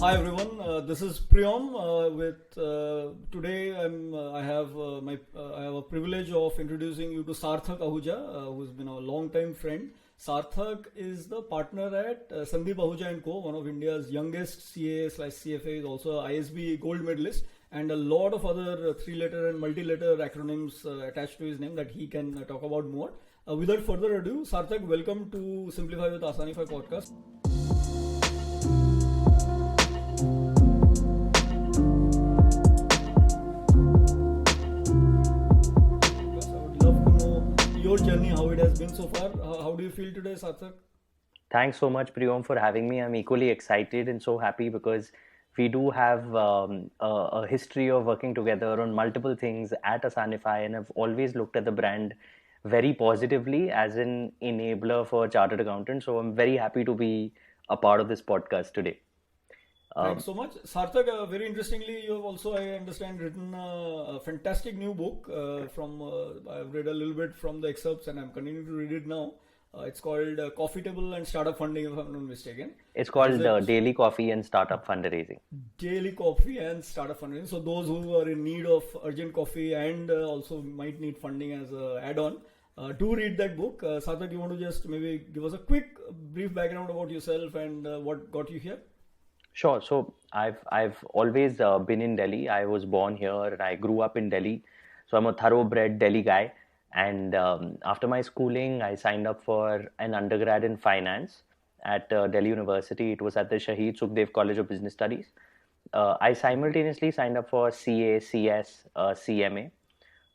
Hi everyone, this is Priyom. Today I have a privilege of introducing you to Sarthak Ahuja, who's been a long time friend. Sarthak is the partner at Sandeep Ahuja and Co, one of India's youngest CA/CFA, is also a ISB gold medalist, and a lot of other three-letter and multi-letter acronyms attached to his name that he can talk about more. Without further ado, Sarthak, welcome to Simplify with Asanify podcast. Your journey, how it has been so far. How do you feel today, Sarthak? Thanks so much, Priyom, for having me. I'm equally excited and so happy because we do have a history of working together on multiple things at Asanify, and I've always looked at the brand very positively as an enabler for chartered accountants. So I'm very happy to be a part of this podcast today. Thanks Um, so much. Sarthak, very interestingly, you have also, I understand, written a fantastic new book. I've read a little bit from the excerpts and I'm continuing to read it now. It's called Coffee Table and Startup Funding, if I'm not mistaken. it's Is called it Daily Coffee and Startup Fundraising. Daily Coffee and Startup Funding? So those who are in need of urgent coffee and also might need funding as a add-on, do read that book. Sarthak, you want to just maybe give us a quick, brief background about yourself and what got you here? Sure. So I've always been in Delhi. I was born here and I grew up in Delhi. So I'm a thoroughbred Delhi guy. And after my schooling, I signed up for an undergrad in finance at Delhi University. It was at the Shaheed Sukhdev College of Business Studies. I simultaneously signed up for CA, CS, CMA.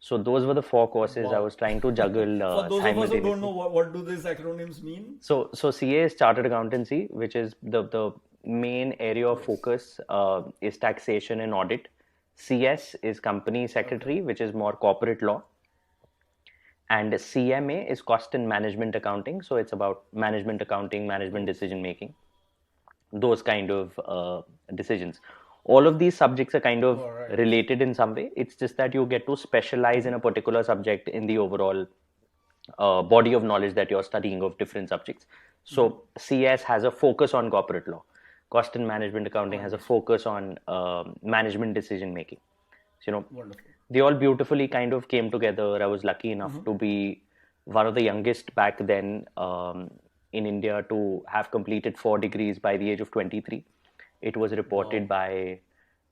So those were the four courses I Wow. was trying to juggle For those of us who don't know simultaneously. what do these acronyms mean? So CA is chartered accountancy, which is the main area of Yes. focus is taxation and audit. CS is company Okay. secretary, which is more corporate law, and CMA is cost and management accounting. So it's about management accounting, management Oh, decision making, those kind of decisions. All of these subjects are kind of all right. related in some way. It's just that you get to specialize in a particular subject in the overall body of knowledge that you're studying of different subjects. So CS has a focus on corporate law. Cost and management accounting has a Understood. focus on management decision making. So, Wonderful. they all beautifully kind of came together. I was lucky enough Mm-hmm. to be one of the youngest back then in India to have completed 4 degrees by the age of 23. It was reported Wow. by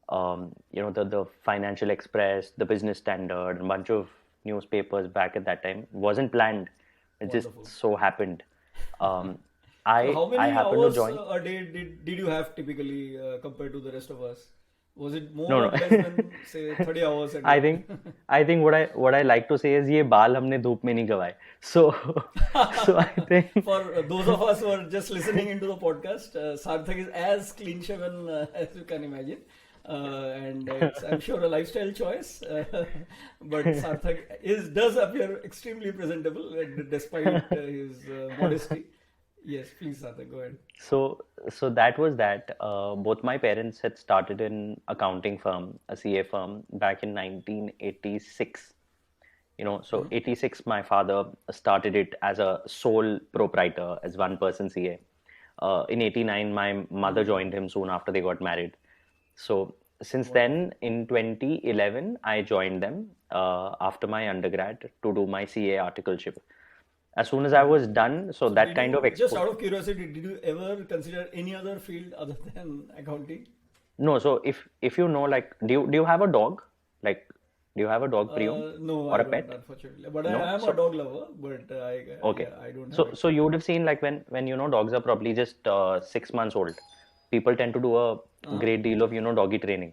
the Financial Express, the Business Standard, and a bunch of newspapers back at that time. It wasn't planned. It just Wonderful. so happened. Um, So how I many happened to hours join. a day did you have typically compared to the rest of us? Was it more No, or less no. than say 30 hours a I day? think I think what I like to say is ये बाल हमने धूप में नहीं गवाए. So so I think For those of us who are just listening into the podcast, Sarthak is as clean shaven as you can imagine. And it's, I'm sure, a lifestyle choice. But Sarthak does appear extremely presentable despite his modesty. Yes, please, Sarthak, go ahead. so that was that. Both my parents had started an accounting firm, a CA firm, back in 1986. So 86, my father started it as a sole proprietor, as one person CA. In 89, my mother joined him soon after they got married. So since Wonderful. then, in 2011, I joined them after my undergrad to do my CA articleship. As soon as I was done, so So, that did kind of you, just exposure. out of curiosity, did you ever consider any other field other than accounting? No, so if you know, like, do you have a dog? Like, do you have a dog, Priyom, No, or I a don't, pet? unfortunately. But I No. am a So dog lover, but okay. yeah, I don't have So actually. you would have seen, like, when dogs are probably just 6 months old, people tend to do a Uh-huh. great deal of doggy training.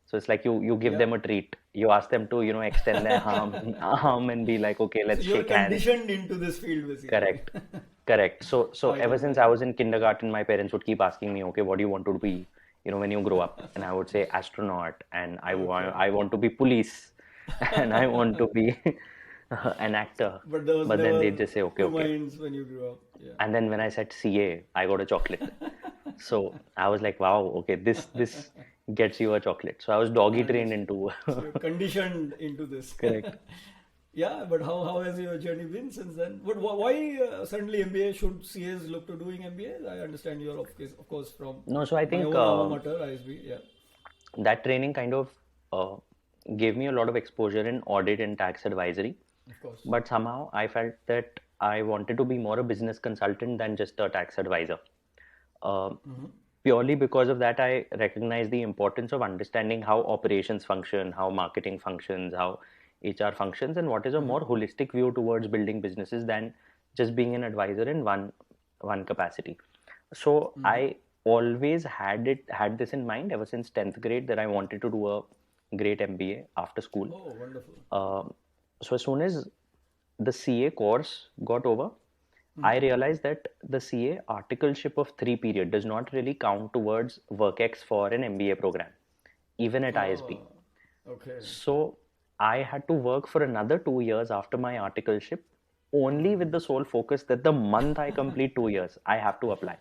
So it's like you give Yeah. them a treat. You ask them to extend their arm and be like, okay, So let's you're shake hands. conditioned into this field, basically. Correct. Correct. So I ever can since I imagine. was in kindergarten, my parents would keep asking me, okay, what do you want to be, when you grow up? And I would say astronaut, and Okay. I want to be police, and I want to be an actor. But there was But then they never just say, okay, two okay. minds when you grew up. Yeah. And then when I said CA, I got a chocolate. So I was like, wow, okay, this gets you a chocolate. So I was doggy trained Understood. into So you're conditioned into this. correct. Yeah, but how has your journey been since then? But why suddenly MBA? Should CAs look to doing MBA? I understand you're of course from No, so I my think own alma mater, ISB. Yeah, that training kind of uh, gave me a lot of exposure in audit and tax advisory. of course. But somehow I felt that I wanted to be more a business consultant than just a tax advisor. Uh, Purely because of that, I recognize the importance of understanding how operations function, how marketing functions, how HR functions, and what is a more holistic view towards building businesses than just being an advisor in one capacity. So I always had this in mind ever since 10th grade that I wanted to do a great MBA after school. Oh, wonderful. So as soon as the CA course got over, I realized that the CA articleship of 3 period does not really count towards WorkX for an MBA program, even at ISB. Oh, okay. So I had to work for another 2 years after my articleship, only with the sole focus that the month I complete 2 years, I have to apply.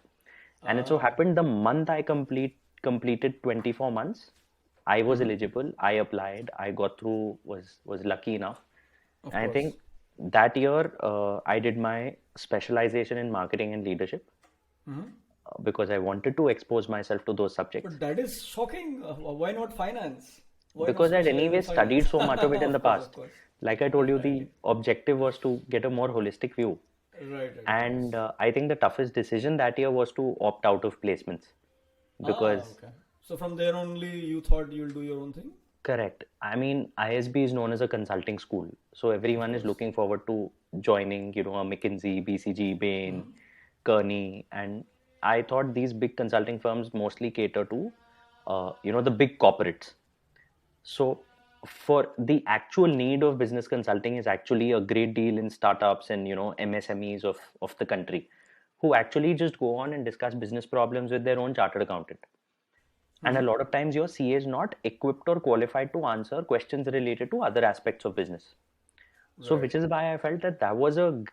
And it so Ah, happened the month I completed 24 months, I was eligible. I applied. I got through. Was lucky enough. of And I course. think that year I did my specialization in marketing and leadership because I wanted to expose myself to those subjects. But that is shocking. Why not finance? Why not Because I'd specialize anyway in studied finance? so much of it in the Of course, of past. course. Like I told you, Right, the objective was to get a more holistic view. right, of And course. I think the toughest decision that year was to opt out of placements Ah, because okay. So from there only you thought you'll do your own thing? correct. I mean, ISB is known as a consulting school, so Of everyone is course. looking forward to joining, a McKinsey, BCG, Bain, Kearney, and I thought these big consulting firms mostly cater to, the big corporates. So, for the actual need of business consulting is actually a great deal in startups and MSMEs of the country, who actually just go on and discuss business problems with their own chartered accountant. And a lot of times your CA is not equipped or qualified to answer questions related to other aspects of business. So, Right. which is why I felt that that was a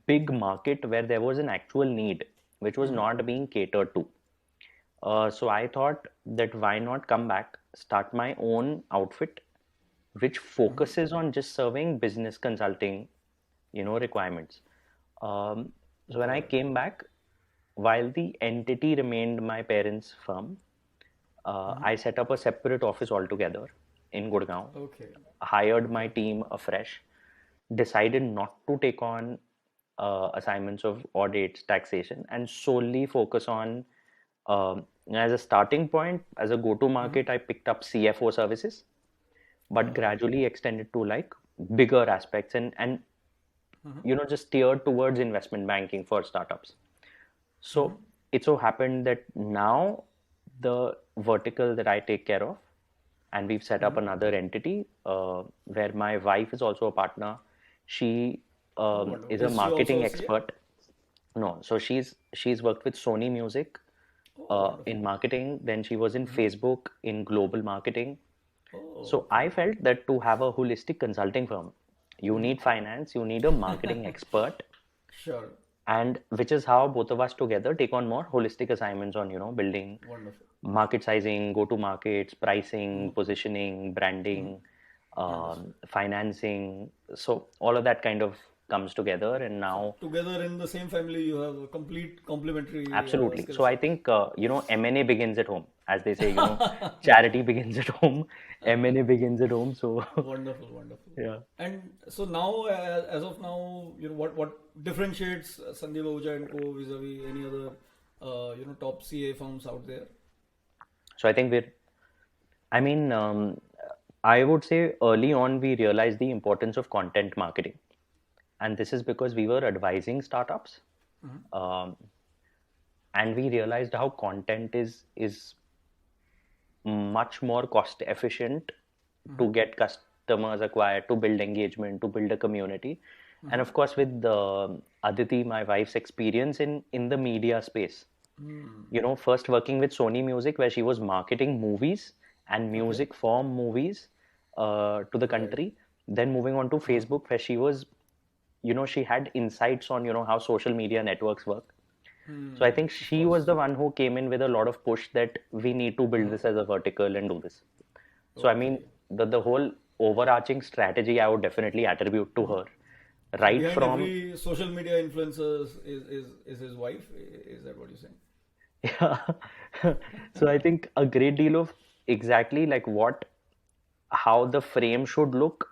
big market where there was an actual need, which was not being catered to. So, I thought that why not come back, start my own outfit, which focuses on just serving business consulting, requirements. So, when I Got it. came back, while the entity remained my parents' firm, I set up a separate office altogether in Gurgaon, Okay. hired my Okay. team afresh, decided not to take on assignments of audits, taxation, and solely focus on, as a starting point, as a go to market, I picked up CFO services, but Okay. gradually extended to like bigger aspects and just steered towards investment banking for startups. So it so happened that now the vertical that I take care of, and we've set up another entity where my wife is also a partner. She Oh, wonderful. is a Is she also marketing a CA? expert. No, so she's worked with Sony Music Oh, in wonderful. marketing. Then she was in Facebook in global marketing. Oh, So okay. I felt that to have a holistic consulting firm, you need finance, you need a marketing expert, Sure. and which is how both of us together take on more holistic assignments on building Wonderful. market sizing, go to markets, pricing, positioning, branding, Understood. financing. So all of that kind of comes together, and So now together in the same family, you have a complete complementary absolutely. skill So I set. think M&A begins at home, as they say. Charity begins at home, M&A begins at home. So Wonderful, wonderful. yeah. And so now, as of now, what differentiates Sandeep Ahuja and Co. vis-a-vis any other top CA firms out there? So I think I mean, I would say early on we realized the importance of content marketing, and this is because we were advising startups, um, and we realized how content is much more cost efficient to get customers acquired, to build engagement, to build a community, and of course with Aditi, my wife's experience in the media space. First working with Sony Music, where she was marketing movies and Okay, music for movies to the right. country. Then moving on to Facebook, where she was, she had insights on, how social media networks work. So I think Of she was course. the one who came in with a lot of push that we need to build this as a vertical and do this. So I mean, Okay. the whole overarching strategy I would definitely attribute to her. So Right behind from every social media influencer is his wife. Is that what you're saying? yeah. So I think a great deal of exactly like how the frame should look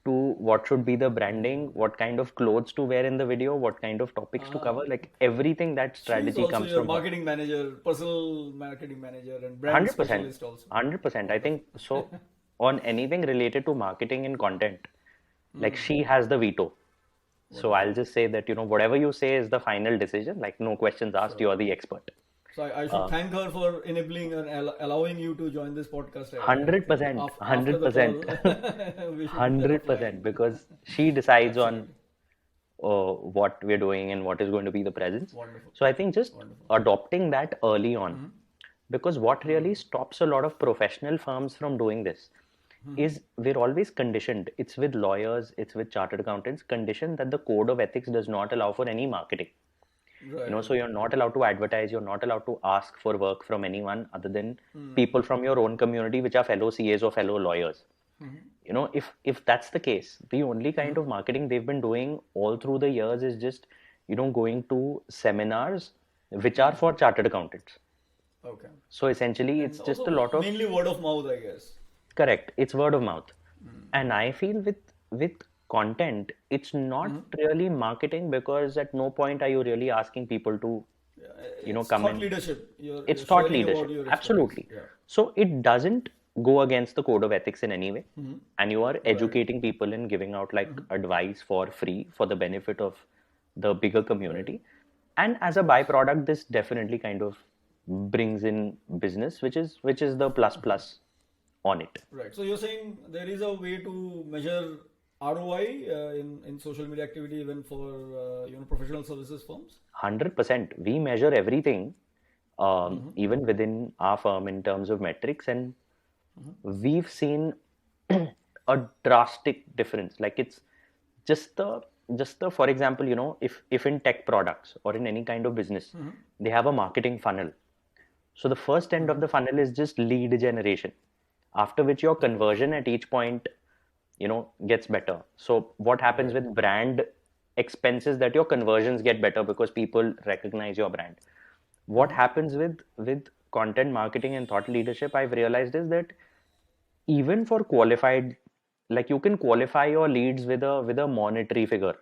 to what should be the branding, what kind of clothes to wear in the video, what kind of topics to cover, like everything that She's strategy also comes your from her. marketing manager, personal marketing manager, and brand 100%, specialist also. 100%. I Wonderful. think so. On anything related to marketing and content, like she has the veto. So I'll Wonderful. just say that, whatever you say is the final decision. Like, no questions asked, Sure. you're the expert. So I should thank her for enabling and allowing you to join this podcast. I think 100%, after the call, 100%, we should do that offline. 100%, because she decides on Absolutely. what we're doing and what is going to be the presence. Wonderful. So I think just Wonderful. adopting that early on, because what really stops a lot of professional firms from doing this is we're always conditioned. It's with lawyers, it's with chartered accountants, conditioned that the code of ethics does not allow for any marketing. Right. So you're not allowed to advertise, you're not allowed to ask for work from anyone other than people from your own community, which are fellow CAs or fellow lawyers. If that's the case, the only kind of marketing they've been doing all through the years is just, going to seminars which are for chartered accountants. Okay. So essentially, And it's just a also lot of mainly word of mouth, I guess. correct. It's word of mouth, and I feel with content, it's not really marketing because at no point are you really asking people to, It's come thought in. leadership. You're It's thought sharing about leadership, your expertise. absolutely. Yeah. So it doesn't go against the code of ethics in any way, and you are Right. educating people and giving out like advice for free for the benefit of the bigger Right. community. And as a byproduct, this definitely kind of brings in business, which is the plus plus on it. Right. So you're saying there is a way to measure ROI in social media activity even for professional services firms. 100%. We measure everything, even within our firm in terms of metrics, and we've seen a drastic difference. Like it's just the for example, if in tech products or in any kind of business, they have a marketing funnel. So the first end of the funnel is just lead generation, after which your Okay. conversion at each point, gets better. So what happens Right. with brand expenses that your conversions get better because people recognize your brand. What happens with content marketing and thought leadership, I've realized is that even for qualified, like you can qualify your leads with a monetary figure.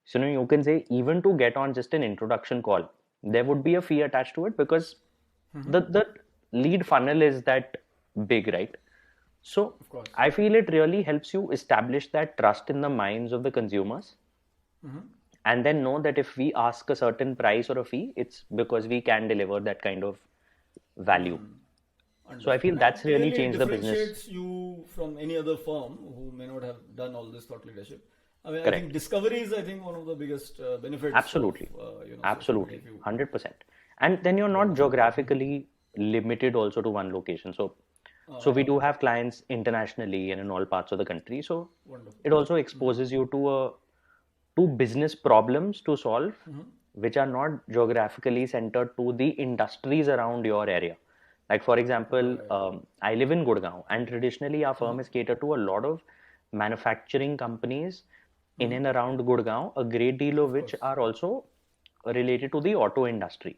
So you can say even to get on just an introduction call, there would be a fee attached to it because the lead funnel is that big, right? So Of course. I feel it really helps you establish that trust in the minds of the consumers, and then know that if we ask a certain price or a fee, it's because we can deliver that kind of value. So I Understood. feel And that's really clearly, it changed the business. differentiates you from any other firm who may not have done all this thought leadership. I mean, I think Correct. discovery is, I think, one of the biggest benefits of Absolutely. social media. Absolutely. If you 100%. And then you're not wonderful. geographically limited also to one location. So we do have clients internationally and in all parts of the country. So Wonderful. it also exposes you to business problems to solve, which are not geographically centered to the industries around your area. Like for example, Right. I live in Gurgaon, and traditionally our firm is catered to a lot of manufacturing companies in and around Gurgaon, a great deal of Of which course. are also related to the auto industry.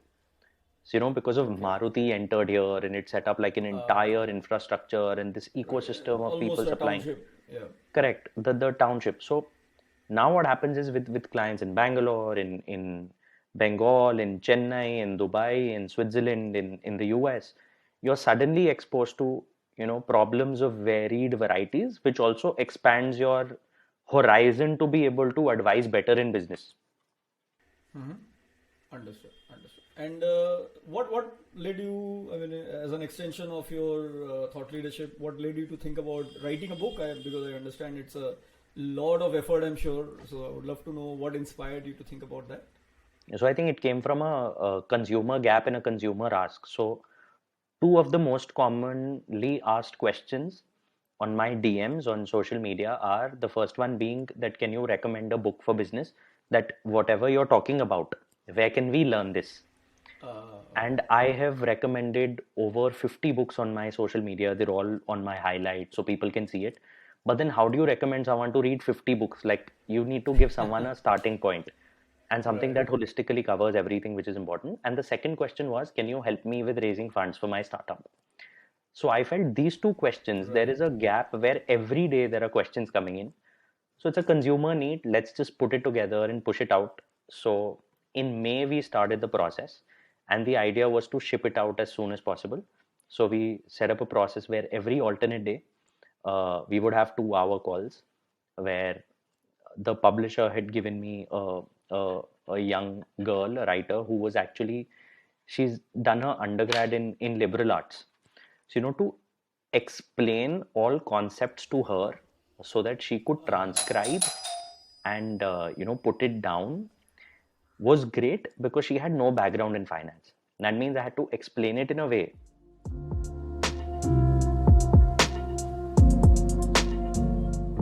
So, because of Okay. Maruti entered here and it set up like an entire infrastructure and this Right. ecosystem of people Almost a supplying. township. Yeah. Correct, the township. So now what happens is with clients in Bangalore, in Bengal, in Chennai, in Dubai, in Switzerland, in the US, you're suddenly exposed to problems of varied varieties, which also expands your horizon to be able to advise better in business. Understood. Understood. And what led you? I mean, as an extension of your thought leadership, what led you to think about writing a book? Because I understand it's a lot of effort, I'm sure. So I would love to know what inspired you to think about that. So I think it came from a consumer gap and a consumer ask. So two of the most commonly asked questions on my DMs on social media are the first one being that can you recommend a book for business, that whatever you're talking about, where can we learn this? Okay. And I have recommended over 50 books on my social media. They're all on my highlights so people can see it. But then how do you recommend someone to read 50 books? Like, you need to give someone a starting point and something Right. that holistically covers everything which is important. And the second question was, can you help me with raising funds for my startup? So I felt these two questions, there is Right. a gap where every day there are questions coming in. So it's a consumer need. Let's just put it together and push it out. So in May, we started the process, and the idea was to ship it out as soon as possible. So we set up a process where every alternate day, we would have 2 hour calls where the publisher had given me a young girl, a writer who was actually, she's done her undergrad in liberal arts. So, to explain all concepts to her so that she could transcribe and, put it down was great because she had no background in finance. That means I had to explain it in a way.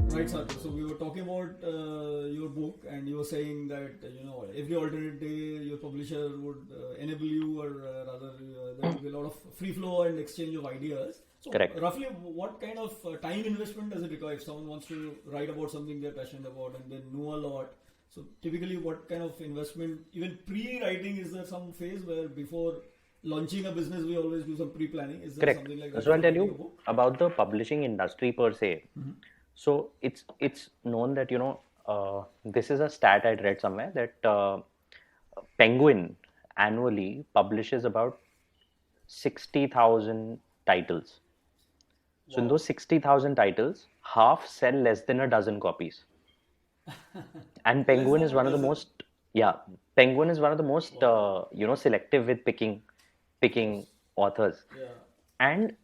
Right, Sarthak. So we were talking about your book, and you were saying that every alternate day your publisher would enable you, or rather there would be a lot of free flow and exchange of ideas. So Correct. roughly, what kind of time investment does it require if someone wants to write about something they're passionate about and they know a lot? So typically, what kind of investment, even pre-writing, is there some phase where before launching a business we always do some pre-planning? Is there Correct. something like that So I'll for tell writing a you book? about the publishing industry per se. So it's known that this is a stat I'd read somewhere that Penguin annually publishes about 60,000 titles. So in Wow. those 60,000 titles, half sell less than a dozen copies. And Less Penguin than is a one of the dozen. most, yeah, Penguin is one of the most Wow. selective with picking Yes. authors. Yeah. And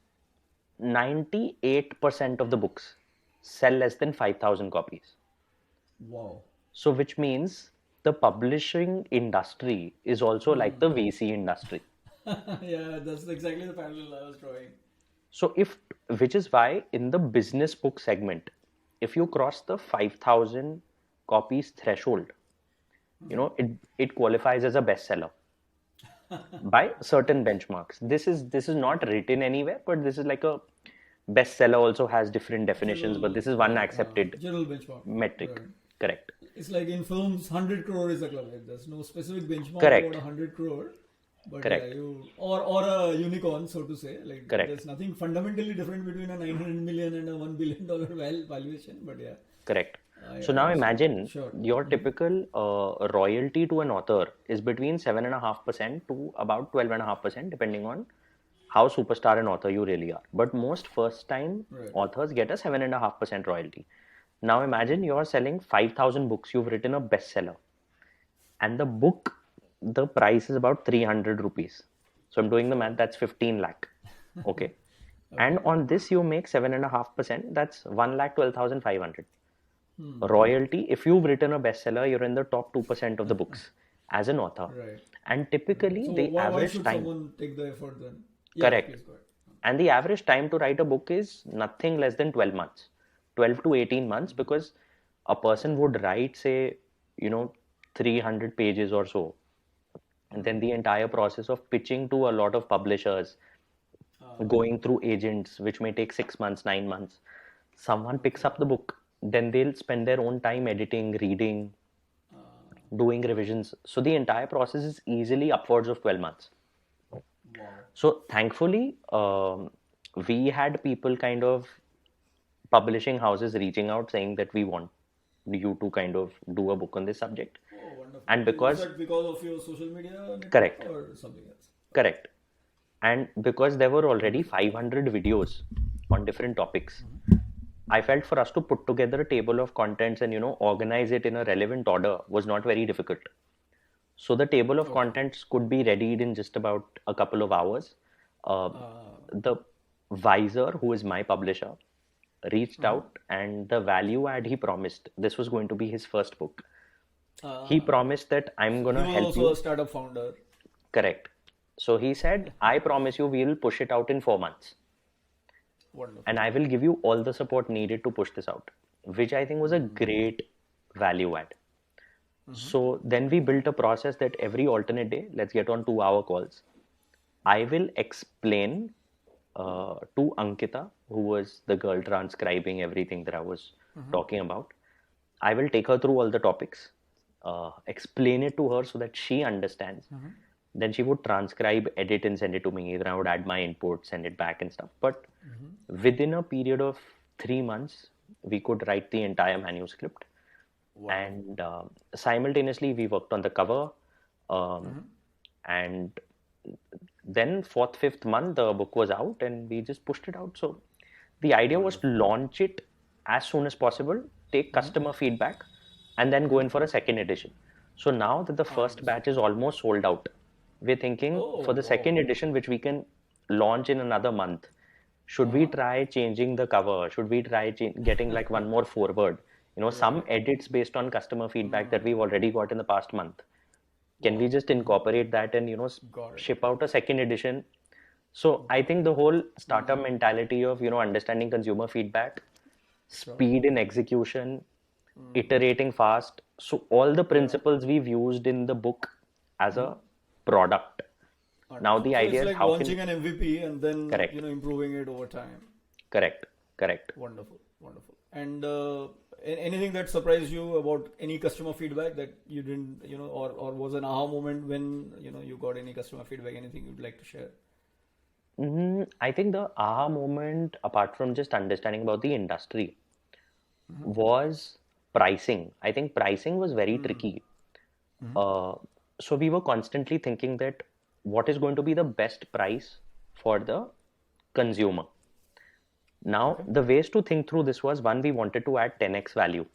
98% of the books sell less than 5,000 copies. Wow. So, which means the publishing industry is also like the VC industry. Yeah, that's exactly the parallel I was drawing. So, which is why in the business book segment, if you cross the 5,000 copies threshold, it qualifies as a bestseller by certain benchmarks. This is not written anywhere, but this is like a bestseller also has different definitions, but General, this is one right? accepted General benchmark, metric. right? Correct. It's like in films, 100 crore is the club. Like there's no specific benchmark about Correct. 100 crore, but yeah, Correct. you or a unicorn, so to say. Like Correct. there's nothing fundamentally different between a 900 million and a $1 billion valuation. But yeah, Correct. I So now understand. imagine Sure. your typical royalty to an author is between 7.5% to about 12.5%, depending on how superstar an author you really are. But most first time Right. authors get a 7.5% royalty. Now imagine you're selling 5,000 books, you've written a bestseller, and the book, the price is about 300 rupees. So I'm doing the Sure. math, that's 15 lakh. Okay. And Okay. on this, you make 7.5%, that's 1,12,500 Hmm. royalty. If you've written a bestseller, you're in the top 2% of the books as an author. Right. And Right. typically, So the why average should time, someone take the effort then? Yeah. correct. Please go ahead. And the average time to write a book is nothing less than 12 months, 12 to 18 months, because a person would write, say, you know, 300 pages or so. And then the entire process of pitching to a lot of publishers, Ah. going through agents, which may take 6 months, 9 months. Someone picks Okay. up the book, then they'll spend their own time editing, reading, Ah. doing revisions. So the entire process is easily upwards of 12 months. Wow. So thankfully, we had people kind of publishing houses reaching out saying that we want you to kind of do a book on this subject. Oh, wonderful. And Was because, that because of your social media network correct, or something else? Okay. correct. And because there were already Wonderful. 500 videos on different topics, I felt for us to put together a table of contents and organize it in a relevant order was not very difficult. So the table of Okay. contents could be readied in just about a couple of hours. Uh, Uh, the Visor, who is my publisher, reached uh-huh. out, and the value add he promised, this was going to be his first book. He Okay. promised that I'm So going he to was help also a you. startup founder. Correct. So he said, I promise you we will push it out in 4 months. Wonderful. And I will give you all the support needed to push this out, which I think was a great value add. So then we built a process that every alternate day, let's get on 2 hour calls. I will explain to Ankita, who was the girl transcribing everything that I was talking about. I will take her through all the topics, explain it to her so that she understands. Then she would transcribe, edit, and send it to me. Then I would add my input, send it back, and stuff. But within a period of 3 months, we could write the entire manuscript. Wow. And simultaneously, we worked on the cover. And then fourth, fifth month, the book was out, and we just pushed it out. So the idea was to launch it as soon as possible, take customer feedback, and then go in for a second edition. So now that the first batch is almost sold out, we're thinking Oh, for the wow. second edition, which we can launch in another month, should we try changing the cover? Should we try getting like one more forward? Some edits based on customer feedback that we've already got in the past month. Can we just incorporate that and Got it. ship out a second edition? So I think the whole startup mentality of understanding consumer feedback, speed in execution, iterating fast. So all the principles we've used in the book as a product. Now the So it's idea is like how launching can an MVP and then correct, improving it over time. correct. Wonderful, wonderful. And anything that surprised you about any customer feedback that you didn't, or was an aha moment when you got any customer feedback? Anything you'd like to share? I think the aha moment, apart from just understanding about the industry, was pricing. I think pricing was very tricky. Uh, so we were constantly thinking that what is going to be the best price for the consumer. Now, the ways to think through this was one, we wanted to add 10x value.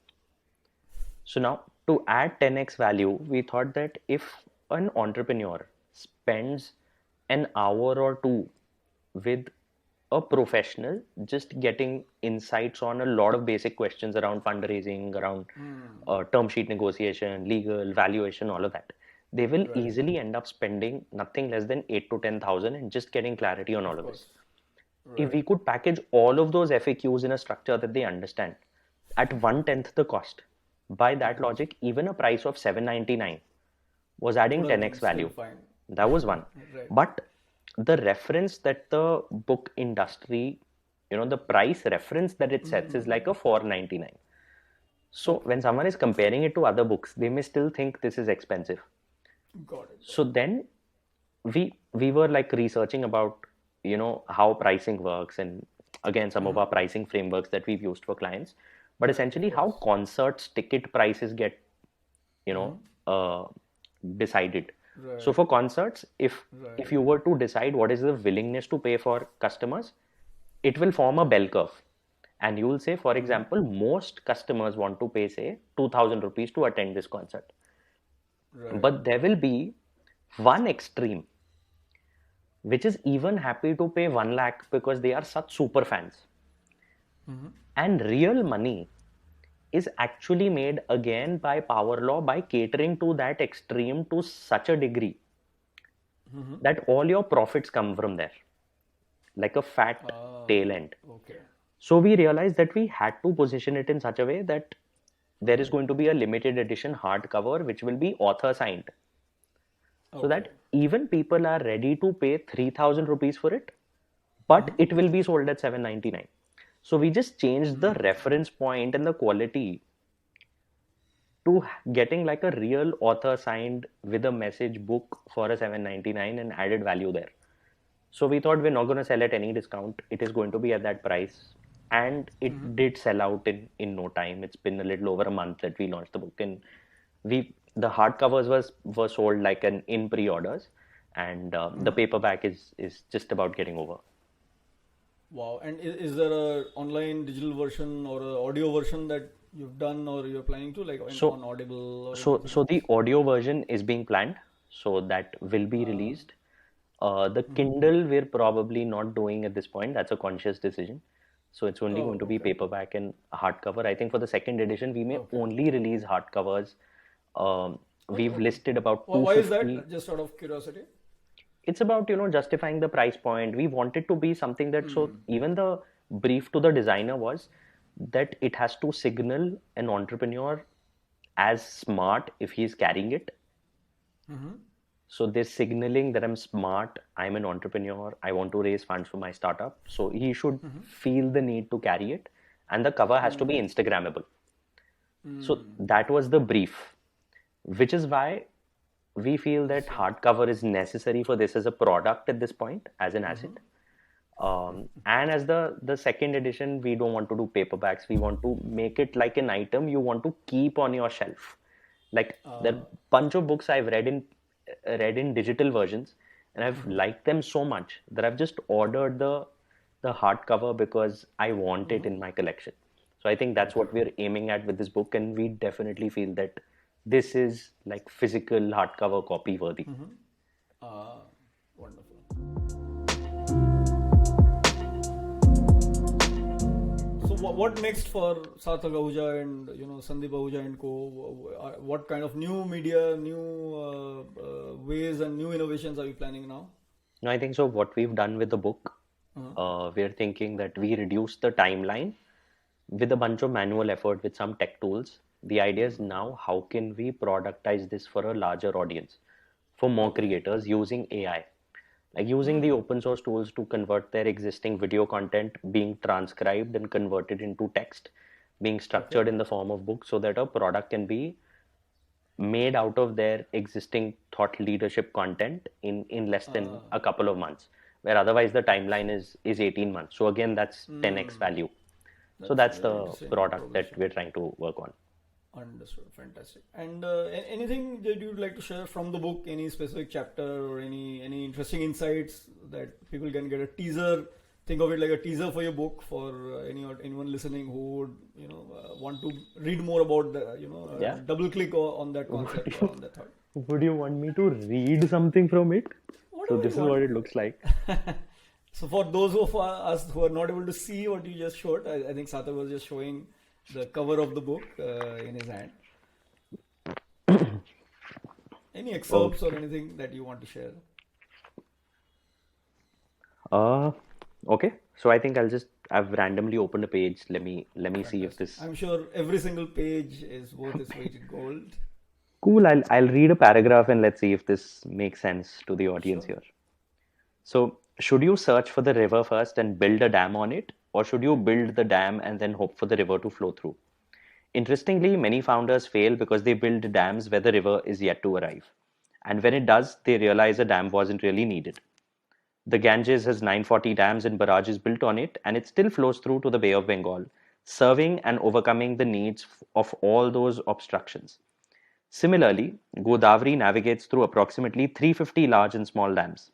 So now to add 10x value, we thought that if an entrepreneur spends an hour or two with a professional just getting insights on a lot of basic questions around fundraising, around term sheet negotiation, legal, valuation, all of that, they will easily end up spending nothing less than 8 to 10,000 and just getting clarity on all of this. If we could package all of those FAQs in a structure that they understand at 1/10 the cost, by that logic, even a price of 799 was adding Would have 10x been still value. fine. That was one. Right. But the reference that the book industry, the price reference that it sets is like a 499. So when someone is comparing it to other books, they may still think this is expensive. Got it. So then we were like researching about how pricing works, and again some of our pricing frameworks that we've used for clients, but essentially how concerts ticket prices get uh, decided. So for concerts, if you were to decide what is the willingness to pay for customers, it will form a bell curve, and you will say, for example, most customers want to pay say 2,000 rupees to attend this concert, but there will be one extreme which is even happy to pay 1 lakh because they are such super fans. And real money is actually made again by power law by catering to that extreme to such a degree that all your profits come from there, like a fat tail end. Okay. So we realized that we had to position it in such a way that there is going to be a limited edition hardcover which will be author signed, so that even people are ready to pay 3,000 rupees for it, but it will be sold at 799. So we just changed the reference point and the quality to getting like a real author signed with a message book for a 799 and added value there. So we thought we're not going to sell at any discount. It is going to be at that price. And it did sell out in no time. It's been a little over a month that we launched the book, and the hardcovers were sold like in pre-orders, and the paperback is just about getting over. Wow. And is there a online digital version or a audio version that you've done or you're planning to, like on Audible or anything? So the audio version is being planned, so that will be released. The Kindle we're probably not doing at this point. That's a conscious decision. So it's only going to be paperback and hardcover. I think for the second edition, we may only release hardcovers. We've listed about Why is 250. that? Just out of curiosity. It's about justifying the price point. We want it to be something that so even the brief to the designer was that it has to signal an entrepreneur as smart if he's carrying it, So they're signaling that I'm smart, I'm an entrepreneur, I want to raise funds for my startup. So he should feel the need to carry it, and the cover has to be Instagrammable. So that was the brief, which is why we feel that hardcover is necessary for this as a product at this point, as an asset. And as the second edition, we don't want to do paperbacks. We want to make it like an item you want to keep on your shelf. Like there are bunch of books I've read in digital versions, and I've liked them so much that I've just ordered the hardcover because I want it in my collection. So I think that's what we're aiming at with this book, and we definitely feel that this is like physical hardcover copy worthy. Wonderful. So what next for Sarthak Ahuja and Sandeep Ahuja and co? What kind of new media, new ways and new innovations are you planning now? No, I think so. What we've done with the book, we're thinking that we reduce the timeline with a bunch of manual effort with some tech tools. The idea is now how can we productize this for a larger audience, for more creators using AI, like using the open source tools to convert their existing video content being transcribed and converted into text, being structured in the form of books so that a product can be made out of their existing thought leadership content in less than a couple of months, where otherwise the timeline is 18 months. So again, that's 10x value. So that's very the interesting product that progression. we're trying to work on. Understood. Fantastic. And anything that you'd like to share from the book? Any specific chapter or any interesting insights that people can get a teaser? Think of it like a teaser for your book for anyone listening who would want to read more about the Yeah. double click on that concept or on that thought. Would you want me to read something from it? So Whatever you this is what want. it looks like. So for those of us who are not able to see what you just showed, I think Sarthak was just showing the cover of the book in his hand. Any excerpts or Okay. anything that you want to share? Uh, okay. So I think I've randomly opened a page. Let me see if Fantastic. this. I'm sure every single page is worth its weight in gold. Cool. I'll read a paragraph and let's see if this makes sense to the audience Sure. here. So, should you search for the river first and build a dam on it, or should you build the dam and then hope for the river to flow through? Interestingly, many founders fail because they build dams where the river is yet to arrive. And when it does, they realize a dam wasn't really needed. The Ganges has 940 dams and barrages built on it, and it still flows through to the Bay of Bengal, serving and overcoming the needs of all those obstructions. Similarly, Godavari navigates through approximately 350 large and small dams.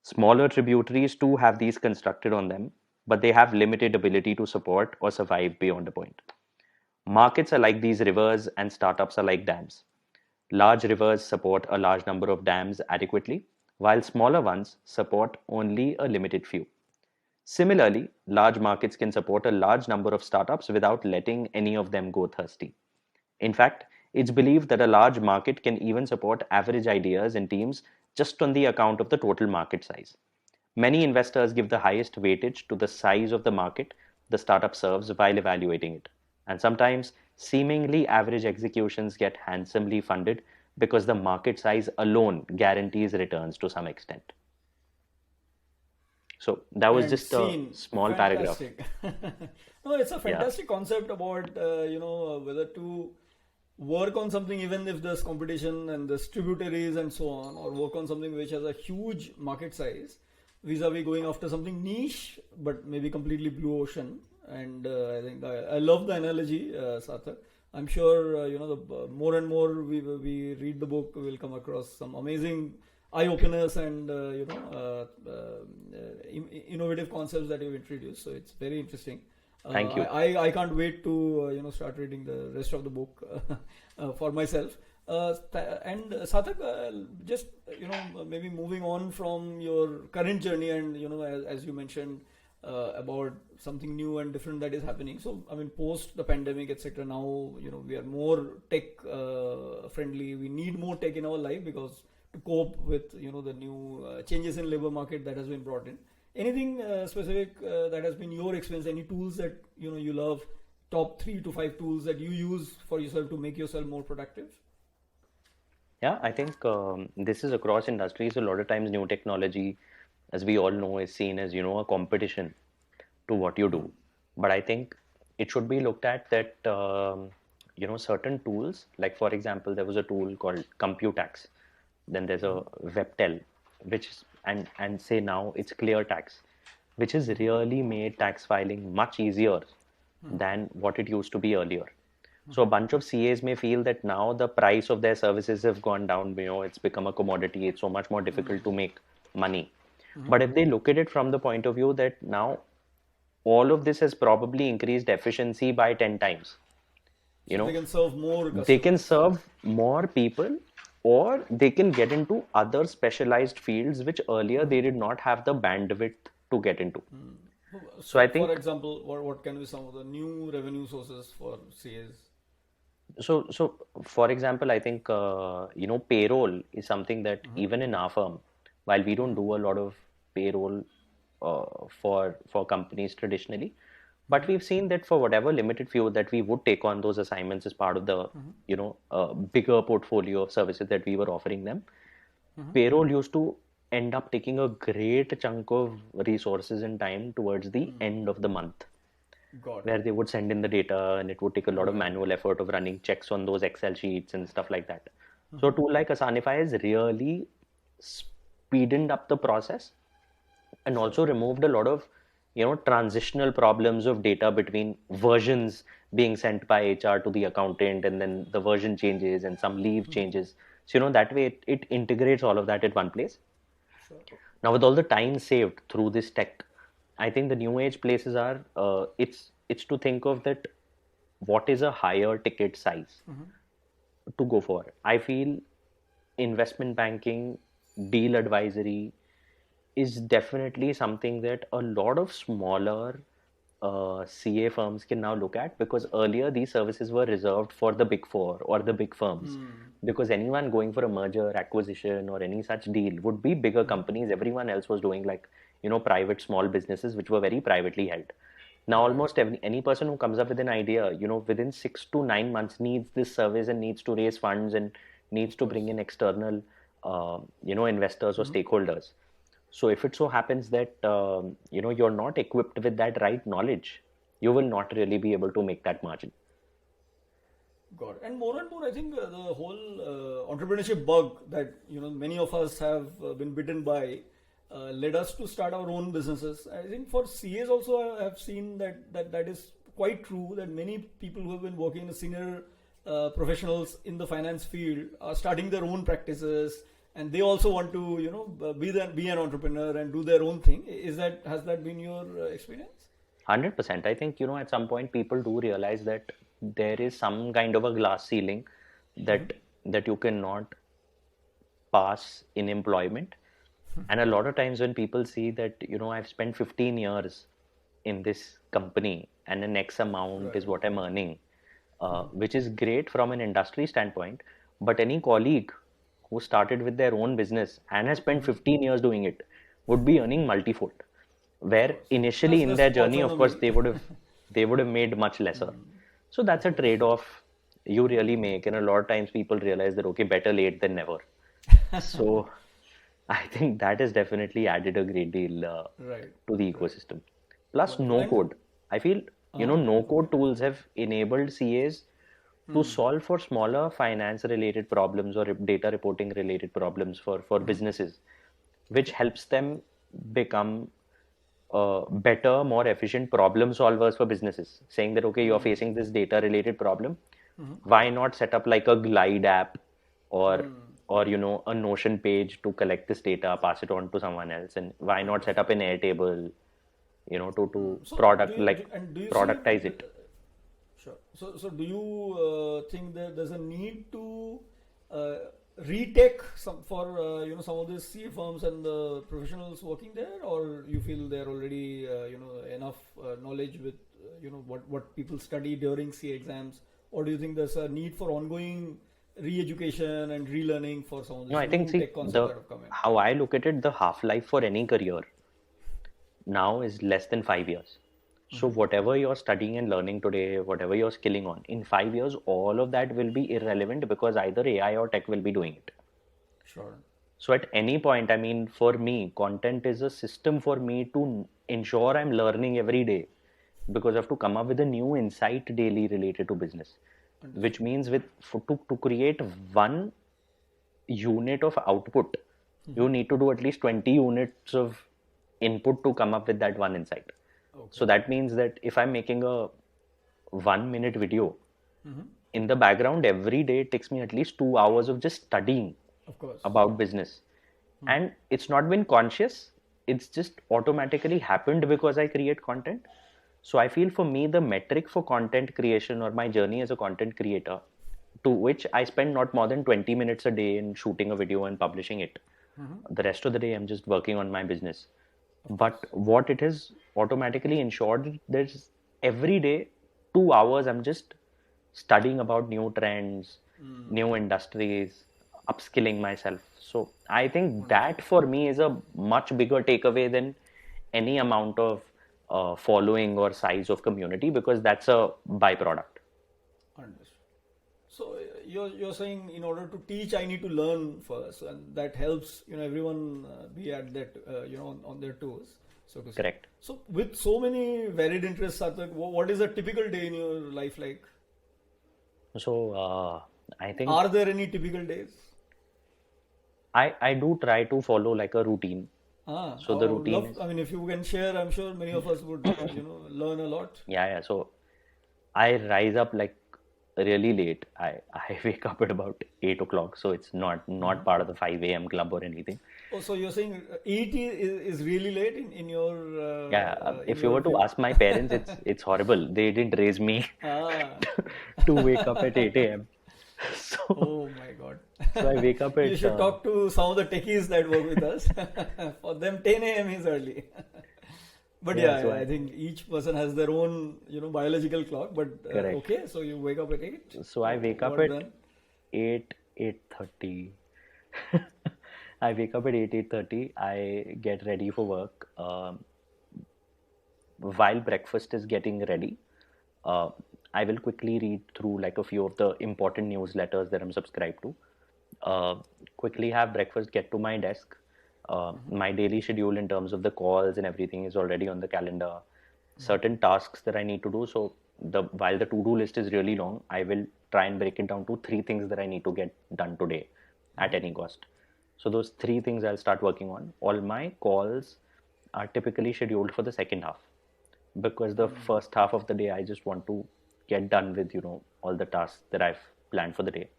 Smaller tributaries too have these constructed on them, but they have limited ability to support or survive beyond a point. Markets are like these rivers, and startups are like dams. Large rivers support a large number of dams adequately, while smaller ones support only a limited few. Similarly, large markets can support a large number of startups without letting any of them go thirsty. In fact, it's believed that a large market can even support average ideas and teams just on the account of the total market size. Many investors give the highest weightage to the size of the market the startup serves while evaluating it. And sometimes seemingly average executions get handsomely funded because the market size alone guarantees returns to some extent. So that was And just a seen. small paragraph. Fantastic. No, it's a Yeah. fantastic concept about whether to work on something even if there's competition and there's tributaries and so on, or work on something which has a huge market size vis-a-vis going after something niche but maybe completely blue ocean. And I think I love the analogy, Sarthak. I'm sure the more and more we read the book, we'll come across some amazing eye openers and innovative concepts that you've introduced. So it's very interesting. Thank you. I can't wait to start reading the rest of the book for myself. And Sarthak, just maybe moving on from your current journey, and as you mentioned about something new and different that is happening. So I mean, post the pandemic, etc. Now we are more tech friendly. We need more tech in our life because to cope with the new changes in labor market that has been brought in. Anything specific that has been your experience? Any tools that you love? Top 3 to 5 tools that you use for yourself to make yourself more productive? Yeah, I think this is across industries. A lot of times, new technology, as we all know, is seen as, a competition to what you do. But I think it should be looked at that, certain tools, like for example, there was a tool called Computax. Then there's a Webtel, which is, and say now it's ClearTax, which has really made tax filing much easier than what it used to be earlier. So a bunch of CAs may feel that now the price of their services have gone down. It's become a commodity. It's so much more difficult to make money. But if they look at it from the point of view that now all of this has probably increased efficiency by 10 times, you So they know, can serve more they can customers. serve more people, or they can get into other specialized fields which earlier they did not have the bandwidth to get into. So I For think example, what can be some of the new revenue sources for CAs? so for example, I think payroll is something that even in our firm, while we don't do a lot of payroll for companies traditionally, but we've seen that for whatever limited few that we would take on those assignments as part of the bigger portfolio of services that we were offering them, payroll used to end up taking a great chunk of resources and time towards the end of the month, Got it. where they would send in the data and it would take a lot of Right. manual effort of running checks on those Excel sheets and stuff like that. So a tool like Asanify has really speeded up the process and Sure. also removed a lot of transitional problems of data between versions being sent by HR to the accountant, and then the version changes and some leave changes. So that way it integrates all of that at one place. Sure. Now, with all the time saved through this tech, I think the new age places are it's to think of that, what is a higher ticket size to go for. I feel investment banking, deal advisory is definitely something that a lot of smaller CA firms can now look at, because earlier these services were reserved for the big four or the big firms. Because anyone going for a merger, acquisition, or any such deal would be bigger companies. Everyone else was doing like, private small businesses which were very privately held. Now, Right. almost any person who comes up with an idea, within 6 to 9 months needs this service and needs to raise funds and needs Of to bring course. in external, investors or stakeholders. So if it so happens that you're not equipped with that right knowledge, you will not really be able to make that margin. Got it. And more, I think the whole entrepreneurship bug that many of us have been bitten by led us to start our own businesses. I think for CAs also, I have seen that is quite true. That many people who have been working as senior professionals in the finance field are starting their own practices, and they also want to be an entrepreneur and do their own thing. Has that been your experience? 100%. I think, at some point people do realize that there is some kind of a glass ceiling that you cannot pass in employment. And a lot of times when people see that, I've spent 15 years in this company and an X amount is Right. what I'm earning, which is great from an industry standpoint. But any colleague who started with their own business and has spent 15 years doing it would be earning multifold. Of Where course. initially in That's their journey, of course, autonomy. they would have made much lesser. So that's Of a course. trade-off you really make, and a lot of times people realize that okay, better late than never. So I think that has definitely added a great deal Right. to the Right. ecosystem. Plus, Wonderful. no And code. I feel, no code tools have enabled CAs to solve for smaller finance related problems or data reporting related problems for businesses, which okay. helps them become better, more efficient problem solvers for businesses. Saying that, okay, you're facing this data related problem. Why not set up like a Glide app or a Notion page to collect this data, pass it on to someone else, and why not set Wonderful. up an Airtable, to So product like do you see productize it. sure. So do you think that there's a need to uh, retake some for some of these C firms and the professionals working there, or you feel they're already enough knowledge with what people study during C exams, or do you think there's a need for ongoing re-education and relearning for some of No, these I think, new see, tech concepts the that have come in? how I look at it, the half life for any career now is less than 5 years. So whatever you're studying and learning today, whatever you're skilling on, in 5 years, all of that will be irrelevant because either AI or tech will be doing it. Sure. So at any point, I mean, for me, content is a system for me to ensure I'm learning every day because I have to come up with a new insight daily related to business, which Understood. means to create one unit of output, you need to do at least 20 units of input to come up with that one insight. So Okay. that means that if I'm making a 1 minute video, in the background every day it takes me at least 2 hours of just studying Of course. about business. And it's not been conscious, it's just automatically happened because I create content. So I feel for me, the metric for content creation or my journey as a content creator, to which I spend not more than 20 minutes a day in shooting a video and publishing it. The rest of the day, I'm just working on my business. Of course. But what it has automatically ensured, there's every day 2 hours, I'm just studying about new trends, new industries, upskilling myself. So I think Wonderful. that for me is a much bigger takeaway than any amount of following or size of community because that's a byproduct. Understood. So you're saying in order to teach, I need to learn first, and that helps everyone be at that on their toes, so to say. Correct. So with so many varied interests, Sarthak, what is a typical day in your life like? So I think Are there any typical days? I do try to follow like a routine. I So the would routine love. is I mean, if you can share, I'm sure many of us would learn a lot. yeah. So I rise up like really late. I wake up at about 8 o'clock, so it's not part of the 5 a.m. club or anything. Oh, so you're saying 80 is really late Yeah, in if you your were to view? ask my parents, it's horrible. They didn't raise me Ah, to wake up at 8 a.m. So oh my God. so I wake up You at should talk to some of the techies that work with us. For them, 10 a.m. is early. But yeah. yeah, So yeah, I I think each person has their own, biological clock. But correct. okay, so you wake up at 8. So I wake up What at then? 8:30. I wake up at 8:30. I get ready for work. While breakfast is getting ready, uh, I will quickly read through like a few of the important newsletters that I'm subscribed to. Uh, Quickly have breakfast, get to my desk. My daily schedule in terms of the calls and everything is already on the calendar. Certain tasks that I need to do. So while the to-do list is really long, I will try and break it down to three things that I need to get done today at any cost. So those three things I'll start working on. All my calls are typically scheduled for the second half because the first half of the day I just want to get done with all the tasks that I've planned for the day.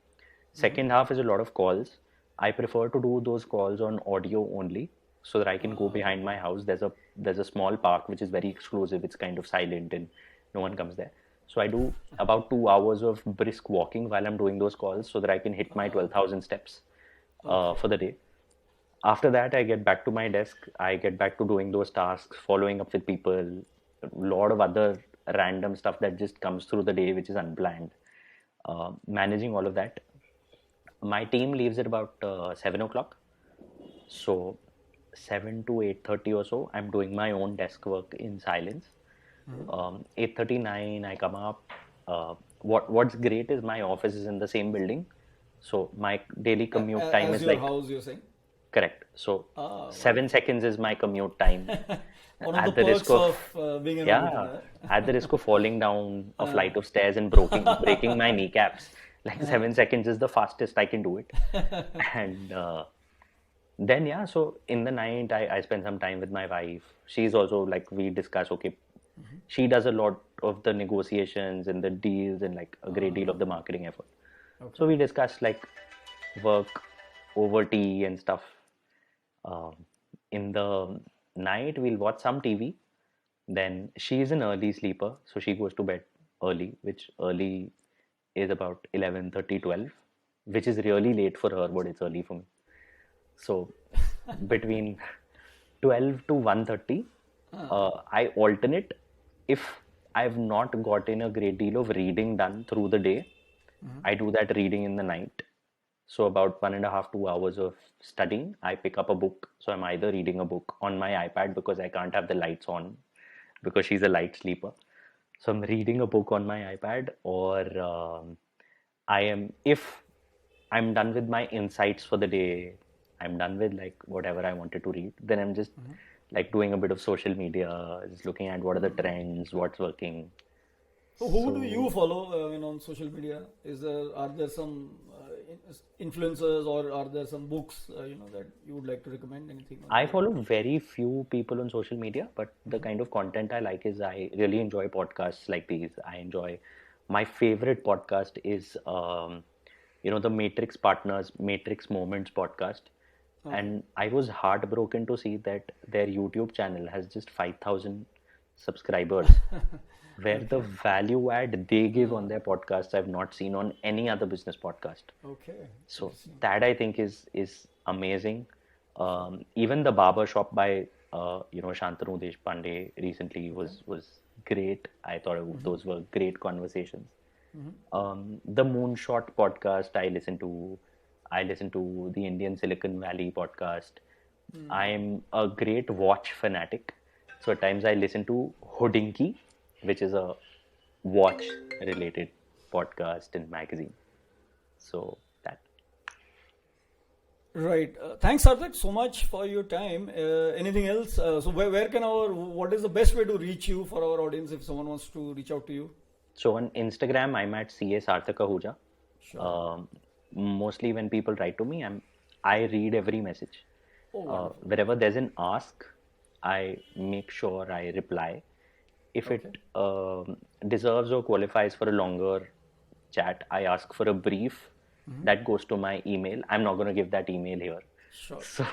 Second half is a lot of calls. I prefer to do those calls on audio only so that I can go behind my house. There's a small park which is very exclusive. It's kind of silent and no one comes there. So I do about 2 hours of brisk walking while I'm doing those calls so that I can hit my 12,000 steps Okay. for the day. After that, I get back to my desk. I get back to doing those tasks, following up with people, a lot of other random stuff that just comes through the day, which is unplanned. Managing all of that. My team leaves at about 7 o'clock. So 7 to 8:30 or so, I'm doing my own desk work in silence. 8:39, I come up. What's great is my office is in the same building, so my daily commute time As is your like house, you're saying? correct. So seven Wonderful. seconds is my commute time. One of the At the risk perks of of being an yeah, entrepreneur. at the risk of falling down a flight of stairs and breaking my kneecaps, like 7 seconds is the fastest I can do it. And then yeah, so in the night I spend some time with my wife. She's also like we discuss. Okay, she does a lot of the negotiations and the deals and like a great deal of the marketing effort. So Okay. we discuss like work over tea and stuff. Um, in the night, we'll watch some TV. Then she is an early sleeper, so she goes to bed early, which early is about 11:30, 12, which is really late for her, but it's early for me. So between 12 to 1:30, I alternate. If I've not gotten a great deal of reading done through the day, I do that reading in the night. So about 1.5, 2 hours of studying, I pick up a book. So I'm either reading a book on my iPad because I can't have the lights on. because she's a light sleeper. So I'm reading a book on my iPad, or if I'm done with my insights for the day, I'm done with like whatever I wanted to read, then I'm just like doing a bit of social media, just looking at what are the trends, what's working. So who do So you follow on social media? Are there some influencers, or are there some books that you would like to recommend? Anything on I that? follow very few people on social media, but the kind of content I like is I really enjoy podcasts like these. I enjoy my favorite podcast is the Matrix Partners Matrix Moments podcast. Okay. And I was heartbroken to see that their YouTube channel has just 5,000 subscribers, where the Okay. value add they give on their podcasts I've not seen on any other business podcast. Okay. So Interesting. that I think is amazing. Even the barber shop by Shantanu Deshpande recently Okay. was great. I thought those were great conversations. The Moonshot podcast I listen to the Indian Silicon Valley podcast. I'm a great watch fanatic, so at times I listen to Hodinky, which is a watch related podcast and magazine. So that. Right. Thanks, Sarthak, so much for your time. Anything else? So where can what is the best way to reach you for our audience if someone wants to reach out to you? So on Instagram, I'm at CA Sarthak Ahuja. Sure. Um, Mostly when people write to me, I read every message. Oh, wonderful. Wherever there's an ask, I make sure I reply. If it Okay. deserves or qualifies for a longer chat, I ask for a brief. That goes to my email. I'm not going to give that email here. Sure. So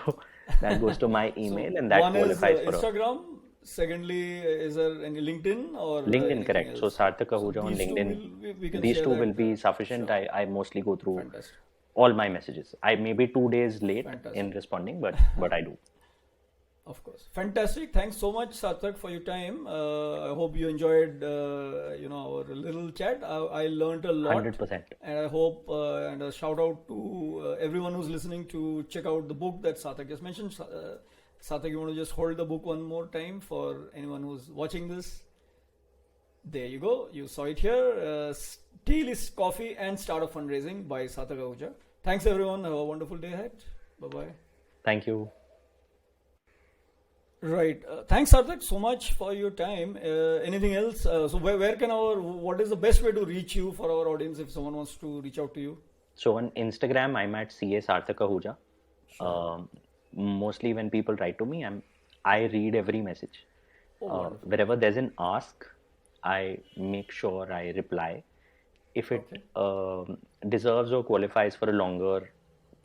that goes to my So email, and that one is qualifies for a Instagram. Secondly, is there any LinkedIn or LinkedIn, anything correct. So else? Sarthak So Ahuja on these two LinkedIn. we can These share two will that. be sufficient. Sure. I mostly go through Fantastic. all my messages. I may be 2 days late in Fantastic. responding, but I do. Of course. Fantastic. Thanks so much, Sarthak, for your time. I hope you enjoyed, our little chat. I learned a lot, 100%. and I hope and a shout out to everyone who's listening to check out the book that Sarthak just mentioned. Sarthak, you want to just hold the book one more time for anyone who's watching this? There you go. You saw it here. Tea, List, Coffee, and Startup Fundraising by Sarthak Ahuja. Thanks, everyone. Have a wonderful day ahead. Bye bye. Thank you. Right. Thanks, Sarthak, so much for your time. Anything else? So where can what is the best way to reach you for our audience if someone wants to reach out to you? So on Instagram, I'm at CA Sarthak Ahuja. Sure. Mostly when people write to me, I read every message. Oh, wonderful. Wherever there's an ask, I make sure I reply. If it Okay. deserves or qualifies for a longer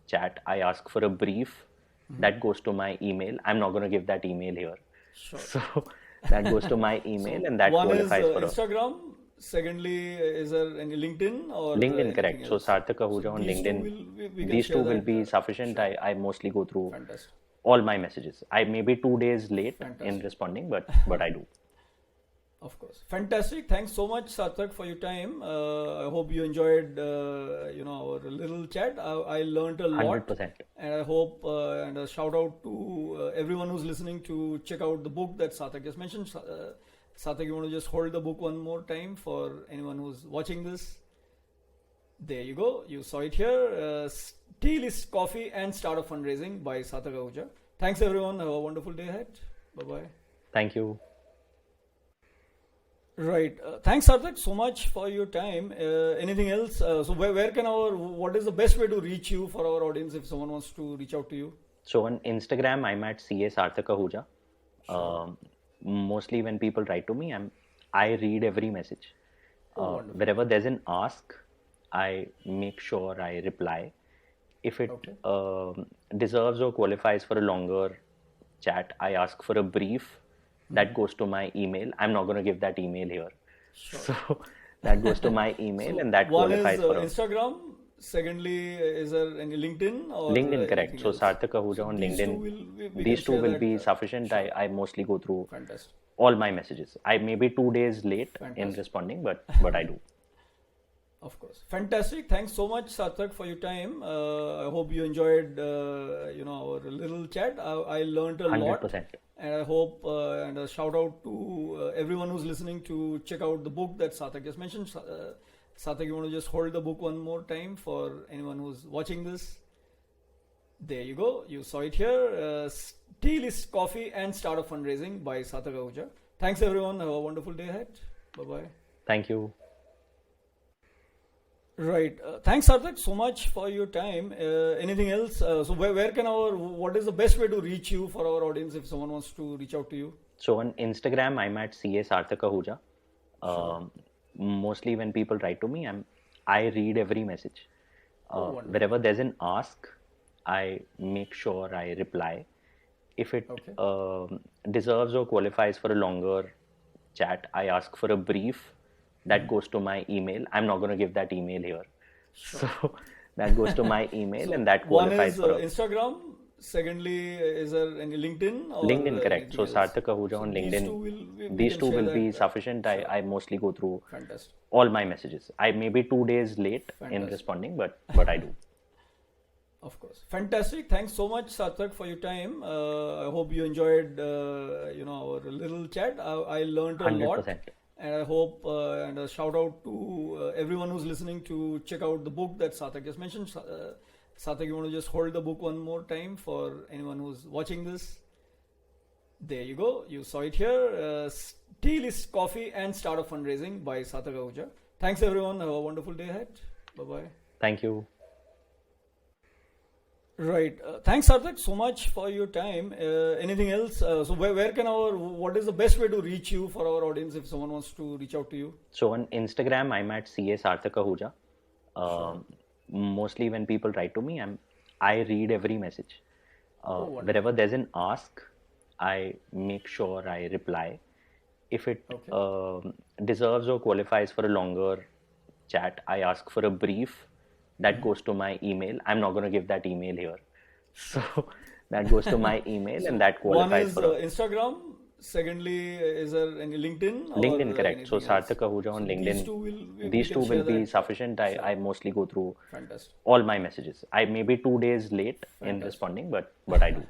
chat, I ask for a brief. That goes to my email. I'm not going to give that email here. Sure. So that goes to my email, So and that one is qualifies for a Instagram. Secondly, is there any LinkedIn or LinkedIn, anything correct. So else? Sarthak So Ahuja on these two LinkedIn. we can These share two will that. be sufficient. Sure. I mostly go through Fantastic. all my messages. I may be 2 days late in Fantastic. responding, but I do. Of course. Fantastic. Thanks so much, Sarthak, for your time. I hope you enjoyed, our little chat. I learned a lot, 100%. and I hope and a shout out to everyone who's listening to check out the book that Sarthak just mentioned. Sarthak, you want to just hold the book one more time for anyone who's watching this? There you go. You saw it here. Tea, List, Coffee, and Startup Fundraising by Sarthak Ahuja. Thanks, everyone. Have a wonderful day ahead. Bye bye. Thank you. Right. Thanks, Sarthak, so much for your time. Anything else? So where can what is the best way to reach you for our audience if someone wants to reach out to you? So on Instagram, I'm at CA Sarthak Ahuja. Sure. Mostly when people write to me, I read every message. Oh, wonderful. Wherever there's an ask, I make sure I reply. If it Okay. deserves or qualifies for a longer chat, I ask for a brief. That goes to my email. I'm not going to give that email here. Sure. So that goes to my email, So and that one is qualifies for a Instagram. Secondly, is there any LinkedIn or LinkedIn, correct. anything So else? Sarthak Ahuja So on these two LinkedIn. we can These two share will that. be sufficient. Sure. I mostly go through Fantastic. all my messages. I may be 2 days late in Fantastic. responding, but I do. Of course. Fantastic. Thanks so much, Sarthak, for your time. I hope you enjoyed, our little chat. I learned a lot, 100%. And I hope, and a shout out to everyone who's listening to check out the book that Sarthak just mentioned. Sarthak, you want to just hold the book one more time for anyone who's watching this? There you go. You saw it here. Tea, List, Coffee and Startup Fundraising by Sarthak Ahuja. Thanks everyone. Have a wonderful day ahead. Bye-bye. Thank you. Right. Thanks, Sarthak, so much for your time. Anything else? So where can what is the best way to reach you for our audience if someone wants to reach out to you? So on Instagram, I'm at CA Sarthak Ahuja. Mostly when people write to me, I read every message. Wherever there's an ask, I make sure I reply. If it deserves or qualifies for a longer chat, I ask for a brief. That goes to my email. I'm not going to give that email here. So that goes to my email and that qualifies one for is Instagram. Secondly, is there any LinkedIn? Or LinkedIn, correct. So Sarthak Ahuja on LinkedIn. These two will be sufficient. I mostly go through all my messages. I may be 2 days late in responding, but I do. Of course. Fantastic. Thanks so much, Sarthak, for your time. I hope you enjoyed our little chat. I learned a 100%. lot. And I hope, and a shout out to everyone who's listening to check out the book that Sarthak just mentioned. Sarthak, you want to just hold the book one more time for anyone who's watching this? There you go. You saw it here. Tea, List, Coffee and Startup Fundraising by Sarthak Ahuja. Thanks everyone. Have a wonderful day ahead. Bye-bye. Thank you. Right. Thanks, Sarthak, so much for your time. Anything else? So where can what is the best way to reach you for our audience if someone wants to reach out to you? So on Instagram, I'm at CA Sarthak Ahuja. Mostly when people write to me, I read every message. Wherever there's an ask, I make sure I reply. If it deserves or qualifies for a longer chat, I ask for a brief. That goes to my email. I'm not going to give that email here. So that goes to my email and that qualifies one is Instagram. Secondly, is there any LinkedIn? LinkedIn, correct. So Sarthak Ahuja on LinkedIn. These two will be sufficient. I mostly go through all my messages. I may be 2 days late in responding, but I do.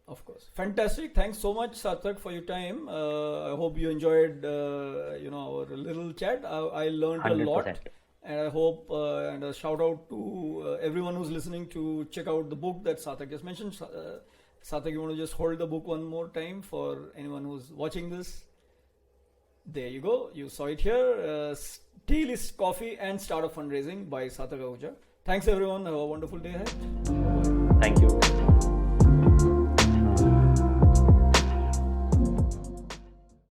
Of course. Fantastic. Thanks so much, Sarthak, for your time. I hope you enjoyed our little chat. I learned 100%. A lot. And I hope, and a shout out to everyone who's listening to check out the book that Sarthak just mentioned. Sarthak, you want to just hold the book one more time for anyone who's watching this? There you go. You saw it here. Tea, List, Coffee and Startup Fundraising by Sarthak Ahuja. Thanks everyone. Have a wonderful day ahead. Bye-bye. Thank you.